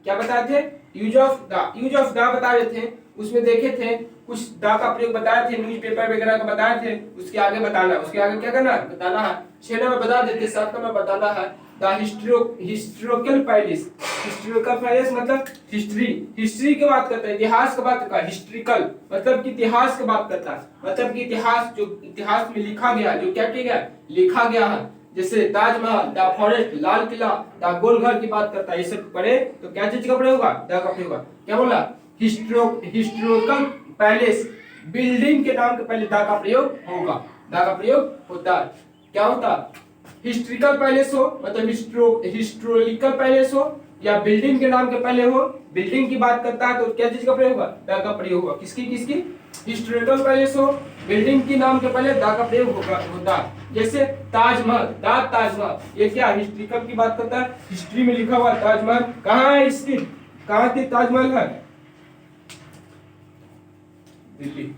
क्या बताए थे, यूज ऑफ द बता रहे थे, उसमें देखे थे कुछ द का प्रयोग बताए थे, न्यूज़पेपर वगैरह का बताए थे, उसके आगे बताना, उसके आगे क्या करना, बताना है। 6 नंबर बता देते, 7 नंबर बताना है the historical palace. Historical palace मतलब हिस्ट्री की बात करता है, इतिहास की बात करता है। हिस्ट्रिकल मतलब कि इतिहास की बात करता है, मतलब कि इतिहास, जो इतिहास में लिखा गया, जो क्या किया गया, लिखा गया है। जैसे Taj Mahal, the forest, Lal Qila, the Gol घर की बात करता है। ये सब पढ़े तो क्या चीज का प्रयोग होगा, द का प्रयोग होगा। क्या बोला, हिस्टोरिकल पैलेस, बिल्डिंग के नाम के पहले द का प्रयोग होगा, द का प्रयोग होता है। क्या होता, हिस्ट्रिकल पैलेस हो मतलब हिस्टोरिकल पैलेस हो, या बिल्डिंग के नाम के पहले हो, बिल्डिंग की बात करता है तो क्या चीज का प्रयोग होगा, द का प्रयोग होगा। किसकी किसकी, हिस्टोरिकल पैलेस हो, बिल्डिंग के नाम के पहले द का प्रयोग होता है। जैसे ताजमहल, ताजमहल, ये क्या हिस्ट्रिकल की बात करता है, हिस्ट्री में लिखा हुआ ताजमहल कहाँ है स्थित, कहाँ स्थित ताजमहल है, दिल्ली।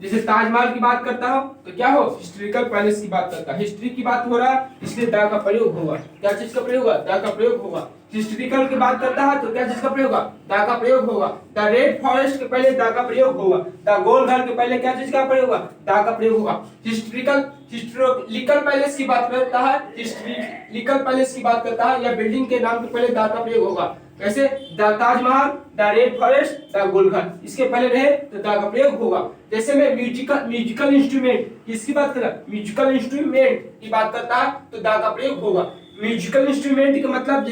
जैसे ताजमहल की बात करता हो तो क्या हो, हिस्टोरिकल पैलेस की बात करता है। हिस्ट्री की बात हो रहा है इसलिए द का प्रयोग होगा। क्या चीज का प्रयोग होगा, द का प्रयोग होगा। हिस्टोरिकल की बात करता है तो क्या चीज का प्रयोग होगा, द का प्रयोग होगा। द रेड फॉरेस्ट के पहले द का प्रयोग होगा। द गोल घर के पहले क्या चीज का प्रयोग होगा, द का प्रयोग होगा। हिस्टोरिकल पैलेस की बात करता है, हिस्टोरिकल पैलेस की बात करता है, या बिल्डिंग के नाम के पहले द का प्रयोग होगा। कैसे, the Taj Mahal, the red forest, the Gol घर, इसके पहले रहे तो द का प्रयोग होगा। जैसे मैं म्यूजिकल इंस्ट्रूमेंट, किसकी बात कर रहा, म्यूजिकल इंस्ट्रूमेंट की बात करता है तो द का प्रयोग होगा। म्यूजिकल इंस्ट्रूमेंट का मतलब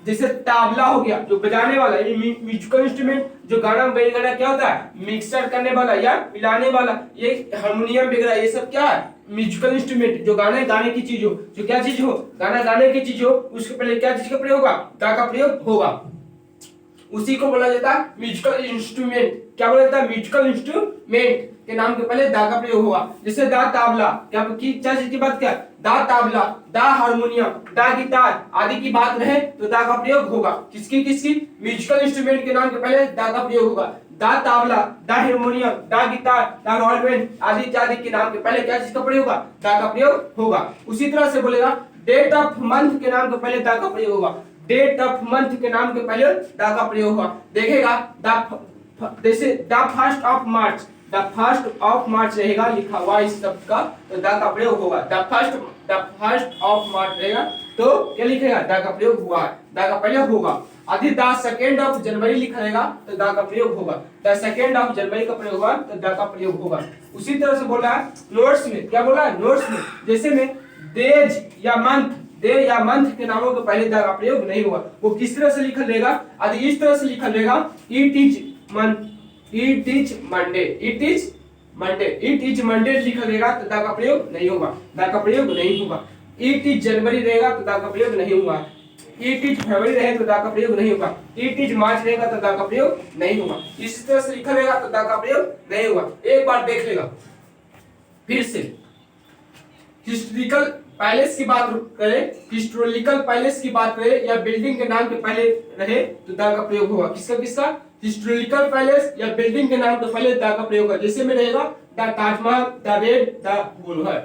जैसे तबला हो गया, जो बजाने वाला, ये म्यूजिकल इंस्ट्रूमेंट, जो गाना वगैरह क्या होता है, मिक्सर करने वाला या मिलाने वाला, ये हारमोनियम वगैरह, ये सब क्या है, म्यूजिकल इंस्ट्रूमेंट। जो गाने की चीज हो, जो क्या चीज हो, गाना गाने की चीज हो, उसके पहले क्या चीज का प्रयोग होगा, द का प्रयोग होगा। उसी को बोला जाता है म्यूजिकल इंस्ट्रूमेंट। क्या बोला जाता है, म्यूजिकल इंस्ट्रूमेंट के नाम के पहले द का प्रयोग होगा। जैसे द ताबला, क्या चीज की बात, क्या, the tabla, the harmonium, the guitar आदि की बात रहे तो द का प्रयोग होगा। किसकी किसकी, म्यूजिकल इंस्ट्रूमेंट के नाम के पहले द का प्रयोग होगा। The tabla, the harmonium, the guitar, the violin आदि इत्यादि के नाम के पहले क्या चीज का प्रयोग होगा, द का प्रयोग होगा। उसी तरह से बोलेगा डेट ऑफ मंथ के नाम के पहले द का प्रयोग होगा। डेट ऑफ मंथ के नाम के पहले द का प्रयोग होगा। देखेगा जैसे the first of March, the first of March रहेगा लिखा हुआ इस शब्द का तो द का प्रयोग होगा। द फर्स्ट ऑफ मार्च रहेगा तो क्या लिखेगा, द का प्रयोग हुआ, द का प्रयोग होगा। यदि द सेकेंड ऑफ जनवरी लिखा रहेगा तो द का प्रयोग होगा। द सेकेंड ऑफ जनवरी का प्रयोग होगा तो द का प्रयोग होगा। उसी तरह से बोला है नोट्स में, क्या बोला है, नोट्स में जैसे में डेज या मंथ के नामों के पहले द का प्रयोग नहीं होगा। वो किस तरह से लिखा रहेगा, यदि इस तरह से लिखा रहेगा, इट इज मंडे लिखा रहेगा तो द का प्रयोग नहीं होगा, द का प्रयोग नहीं होगा। इट इज जनवरी रहेगा तो द का प्रयोग नहीं होगा। इट इज फरवरी रहे तो द का प्रयोग नहीं होगा। इट इज मार्च रहेगा तो द का प्रयोग नहीं होगा। इस तरह से लिखा रहेगा तो द का प्रयोग नहीं होगा। एक बार देख लेगा फिर से। हिस्टोरिकल पैलेस की बात करें, हिस्टोरिकल पैलेस की बात करें या बिल्डिंग के नाम के पहले रहे तो द का प्रयोग होगा। किसका किसका, हिस्टोरिकल पैलेस या बिल्डिंग के नाम के पहले द का प्रयोग होगा। जैसे में रहेगा the Taj Mahal, the red, the Gol Ghar.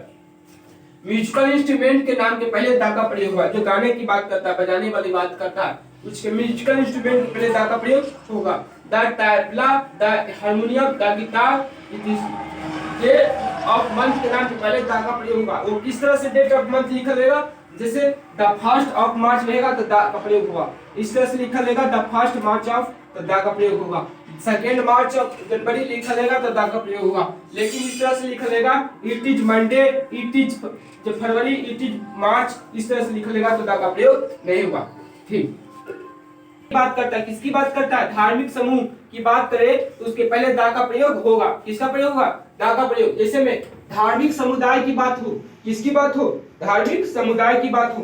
Musical instrument के नाम के पहले द का प्रयोग होगा। जो गाने की बात करता है, बजाने वाली बात करता है, उसके म्यूजिकल इंस्ट्रूमेंट के पहले द का प्रयोग होगा। The tabla, the harmonium, the guitar, date of month के नाम के पहले द का प्रयोग होगा। वो किस तरह से डेट ऑफ मंथ लिखा रहेगा, जैसे द फर्स्ट ऑफ मार्च रहेगा तो द का प्रयोग होगा। इस तरह से लिखा रहेगा द फर्स्ट मार्च ऑफ तो द का प्रयोग होगा। सेकेंड मार्च ऑफ जनवरी लिखा रहेगा तो द का प्रयोग होगा। लेकिन इस तरह से लिखा रहेगा it is Monday, it is February, it is March, इस तरह से लिखा रहेगा तो द का प्रयोग नहीं होगा। ठीक, बात करता है, किसकी बात करता है, धार्मिक समूह की बात करें तो उसके पहले द का प्रयोग होगा। किसका प्रयोग होगा, द का प्रयोग। जैसे में धार्मिक समुदाय की बात हो, किसकी बात हो, धार्मिक समुदाय की बात हो,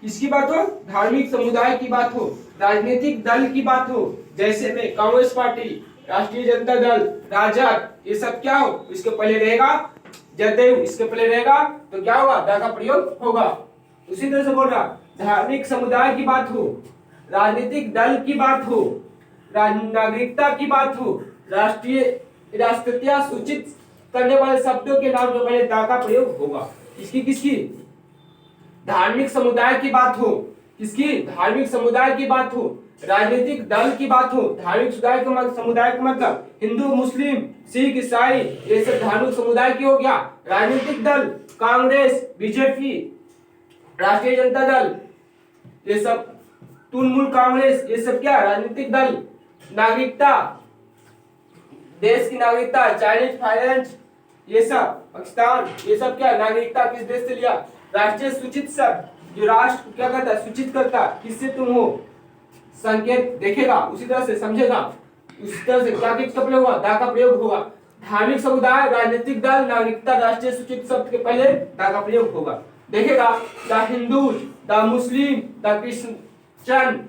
किसकी बात हो, धार्मिक समुदाय की बात हो, राजनीतिक दल की बात हो, जैसे में कांग्रेस पार्टी, राष्ट्रीय जनता दल, राजद, ये सब क्या हो, इसके पहले रहेगा जदयू, इसके पहले रहेगा तो क्या होगा, द का प्रयोग होगा। उसी तरह से बोल रहा धार्मिक समुदाय की बात हो, राजनीतिक दल की बात हो, नागरिकता की बात हो, राष्ट्रीयता सूचित करने वाले शब्दों के नाम के पहले द का प्रयोग होगा। किसकी किसकी, धार्मिक समुदाय की बात हो, किसकी, धार्मिक समुदाय की बात हो, राजनीतिक दल की बात हो, धार्मिक समुदाय का मतलब हिंदू, मुस्लिम, सिख, ईसाई, ये सब धार्मिक समुदाय की हो गया। राजनीतिक दल कांग्रेस, बीजेपी, राष्ट्रीय जनता दल, ये सब तृणमूल कांग्रेस, ये सब क्या राजनीतिक दल। नागरिकता, देश की नागरिकता, चाइनीज फाइनेंस, ये सब पाकिस्तान, ये सब क्या नागरिकता किस देश से लिया। राष्ट्रीय सूचित शब्द, जो राष्ट्र को क्या करता है, सूचित करता है किससे तुम हो, संकेत देखेगा, उसी तरह से समझेगा, उसी तरह से क्या किसका प्रयोग होगा, दा का प्रयोग होगा। धार्मिक समुदाय, राजनीतिक दल, नागरिकता, राष्ट्रीय सूचित शब्द के पहले दा का प्रयोग होगा। देखेगा the Hindu, the Muslim, the Christian,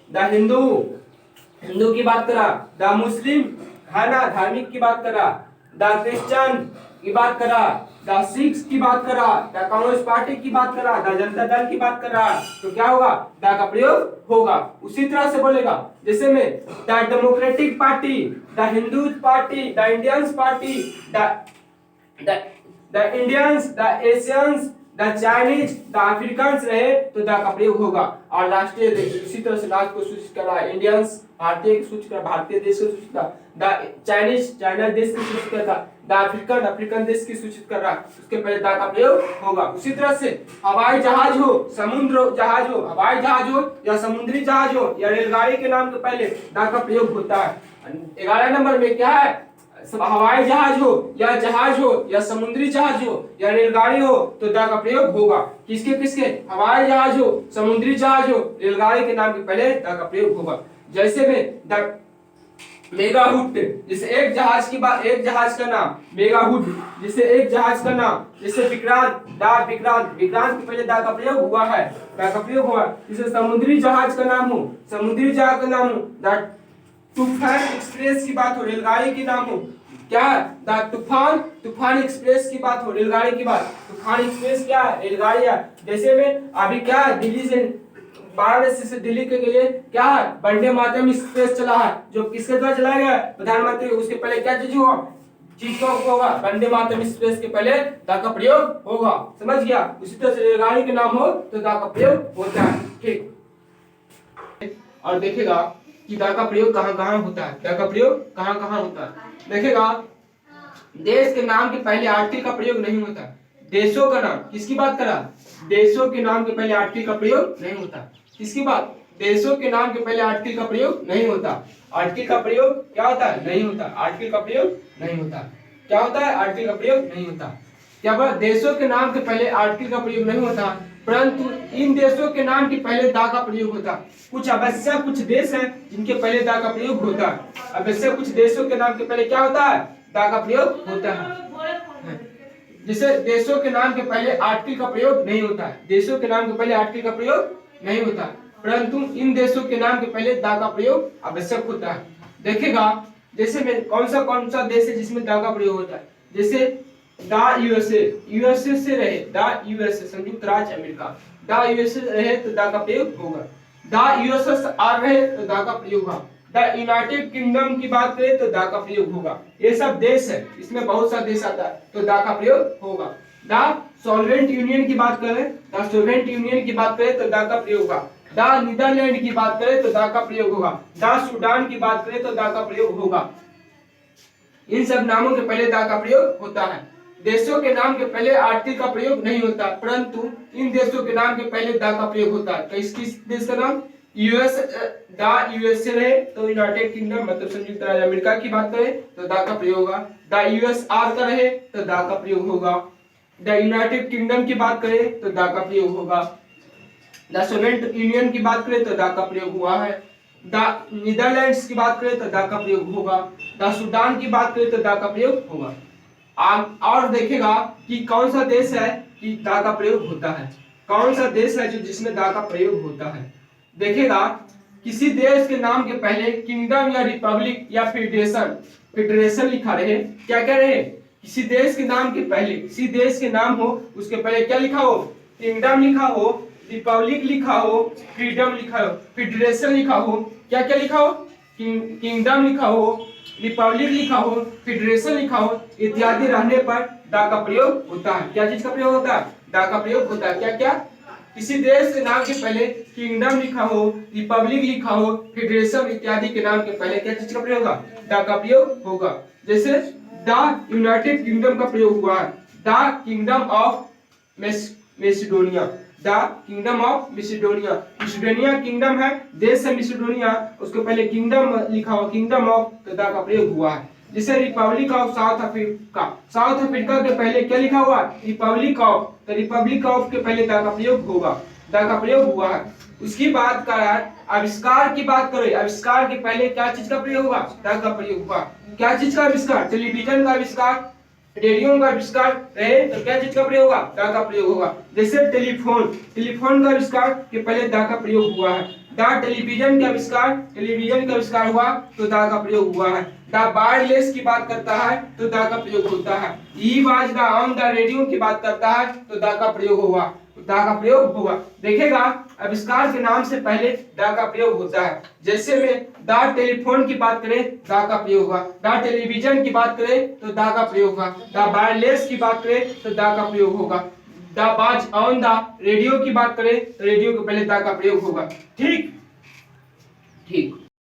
the Hindu, Hindu की बात करा, द मुस्लिम है ना धार्मिक की बात करा, द क्रिश्चियन की बात करा, द सिक्स की बात करा, द कांग्रेस पार्टी की बात करा, द जनता दल की बात करा, तो क्या होगा, द का प्रयोग होगा। उसी तरह से बोलेगा जैसे में the democratic party, the Hindu party, the Indians party, the Indians, the Asians, the Chinese, the Africans रहे तो द का प्रयोग होगा। और राष्ट्रीय देश उसी तरह से राष्ट्र को सूचित कर रहा है, इंडियंस भारतीय की सूचित कर, भारतीय देश को सूचित कर, द चाइनीज चाइना देश की सूचित करता, द अफ्रीकन अफ्रीकन देश की सूचित कर रहा है, उसके पहले द का प्रयोग होगा। उसी तरह से हवाई जहाज हो, समुद्र जहाज हो, हवाई जहाज हो या समुद्री जहाज हो या रेलगाड़ी के नाम के पहले द का प्रयोग होता है। 11 नंबर में क्या है, हवाई जहाज हो या समुद्री जहाज हो या रेलगाड़ी हो तो द का प्रयोग होगा। किसके किसके, हवाई जहाज हो, समुद्री जहाज हो, रेलगाड़ी के नाम के पहले द का प्रयोग होगा। जैसे में द मेगाहुड, जैसे एक जहाज की बात, एक जहाज का नाम मेगाहुड, जैसे एक जहाज का नाम, जैसे विक्रांत, द विक्रांत, विक्रांत के पहले द का प्रयोग हुआ है, द का प्रयोग हुआ। जैसे समुद्री जहाज का नाम हो, समुद्री जहाज का नाम हो, द तूफान एक्सप्रेस की बात हो, रेलगाड़ी की नाम हो, क्या द तूफान एक्सप्रेस की बात हो, रेलगाड़ी की बात, तूफान एक्सप्रेस क्या है, रेलगाड़ी है। जैसे में अभी क्या दिल्ली से वाराणसी से दिल्ली के लिए क्या है, वंदे मातरम एक्सप्रेस चला है, जो किसके द्वारा चलाया गया, प्रधानमंत्री, उसके पहले क्या चीज हुआ, चीज का होगा, वंदे मातरम एक्सप्रेस के पहले द का प्रयोग होगा, समझ गया। उसी तरह से रेलगाड़ी के नाम हो तो द का प्रयोग होता है, ठीक। और देखेगा कि द का प्रयोग कहाँ कहाँ होता है, द का प्रयोग कहाँ कहाँ होता है। देखेगा देश के नाम के पहले आर्टिकल का प्रयोग नहीं होता, देशों का नाम, किसकी बात करा, देशों के नाम के पहले आर्टिकल का प्रयोग नहीं होता, किसकी बात, देशों के नाम के पहले आर्टिकल का प्रयोग नहीं होता। आर्टिकल का प्रयोग क्या होता है, नहीं होता, आर्टिकल का प्रयोग नहीं होता, क्या होता है, आर्टिकल का प्रयोग नहीं होता। क्या बोला, देशों के नाम के पहले आर्टिकल का प्रयोग नहीं होता, परंतु इन देशों के नाम के पहले दा का प्रयोग होता। कुछ आवश्यक कुछ देश हैं जिनके पहले दा का प्रयोग होता है, आवश्यक कुछ देशों के नाम के पहले क्या होता है, दा का प्रयोग होता है। जिसे देशों के नाम के पहले आर्टिकल का प्रयोग नहीं होता है, देशों के नाम के पहले आर्टिकल का प्रयोग नहीं होता, परंतु इन देशों के नाम के पहले दा का प्रयोग आवश्यक होता है। देखेगा जैसे में कौन सा देश है जिसमें दा का प्रयोग होता है, जैसे द यूएसए से रहे, द यूएसए संयुक्त राज्य अमेरिका, द यूएसए रहे तो दा का प्रयोग होगा, द यूएसएसआर रहे तो दा का प्रयोग होगा, द यूनाइटेड किंगडम की बात करें तो दा का प्रयोग होगा। ये सब देश है, इसमें बहुत सा देश आता है तो दा का प्रयोग होगा। द सॉल्वेंट यूनियन की बात करें, द सोवियत यूनियन की बात करें तो दा का प्रयोग होगा, द नीदरलैंड की बात करें तो दा का प्रयोग होगा, द सूडान की बात करें तो दा का प्रयोग होगा। इन सब नामों के पहले दा का प्रयोग होता है। देशों के नाम के पहले आर्टिकल का प्रयोग नहीं होता, परंतु इन देशों के नाम के पहले दा का प्रयोग होता है। किस किस देश का नाम, यूएस, द यूएसए रहे तो यूनाइटेड किंगडम मतलब संयुक्त राज्य अमेरिका की बात करें तो दा का प्रयोग होगा, द यूएसआर का रहे तो दा का प्रयोग होगा, द यूनाइटेड किंगडम की बात करें तो दा का प्रयोग होगा, द सोवियत यूनियन की बात करें तो दा का प्रयोग हुआ है, द नीदरलैंड्स की बात करें तो दा का प्रयोग होगा, द सूडान की बात करें तो दा का प्रयोग होगा। और देखेगा कि कौन सा देश है कि दा का प्रयोग होता है, कौन सा देश है जो जिसमें दा का प्रयोग होता है। देखेगा किसी देश के नाम के पहले किंगडम या रिपब्लिक या फेडरेशन लिखा रहे, क्या क्या रहे, किसी देश के नाम के पहले, किसी देश के नाम हो उसके पहले क्या लिखा हो, किंगडम लिखा हो, रिपब्लिक लिखा हो, फ्रीडम लिखा हो, फेडरेशन लिखा हो, क्या क्या लिखा हो, किंगडम लिखा हो, रिपब्लिक लिखा हो, फेडरेशन लिखा हो इत्यादि रहने पर दा का प्रयोग होता है। क्या चीज का प्रयोग होता है, दा का प्रयोग होता है, क्या क्या, किसी देश के नाम के पहले किंगडम लिखा हो, रिपब्लिक लिखा हो, फेडरेशन इत्यादि के नाम के पहले क्या चीज का प्रयोग होगा? द का प्रयोग होगा। जैसे द यूनाइटेड किंगडम का प्रयोग हुआ है, the kingdom of Macedonia, the kingdom of Macedonia. Macedonia kingdom है, देश है मैसिडोनिया, उसके पहले किंगडम लिखा हुआ, किंगडम ऑफ, तो द का प्रयोग हुआ है। जैसे Republic of south Africa, south Africa के पहले क्या लिखा हुआ? रिपब्लिक ऑफ, तो रिपब्लिक ऑफ के पहले द का प्रयोग होगा, द का प्रयोग हुआ है। उसकी बात का आविष्कार की बात करें, आविष्कार के पहले क्या चीज का प्रयोग हुआ? द का प्रयोग हुआ। क्या चीज का आविष्कार? टेलीविजन का आविष्कार, रेडियो का आविष्कार रहे तो क्या चीज का प्रयोग होगा? द का प्रयोग होगा। जैसे टेलीफोन, टेलीफोन का आविष्कार के पहले द का प्रयोग हुआ है। द टेलीविजन का आविष्कार, टेलीविजन का आविष्कार हुआ तो द का प्रयोग हुआ है। द वायरलेस की बात करता है तो द का प्रयोग होता है। He was the on the radio की बात करता है तो द का प्रयोग होगा, द का प्रयोग होगा। देखेगा आविष्कार के नाम से पहले द का प्रयोग होता है। जैसे में द टेलीफोन की बात करें द का प्रयोग होगा, द टेलीविजन की बात करें तो द का प्रयोग होगा, द वायरलेस की बात करें तो द का प्रयोग होगा, the was on the radio की बात करें तो रेडियो के पहले द का प्रयोग होगा। ठीक ठीक।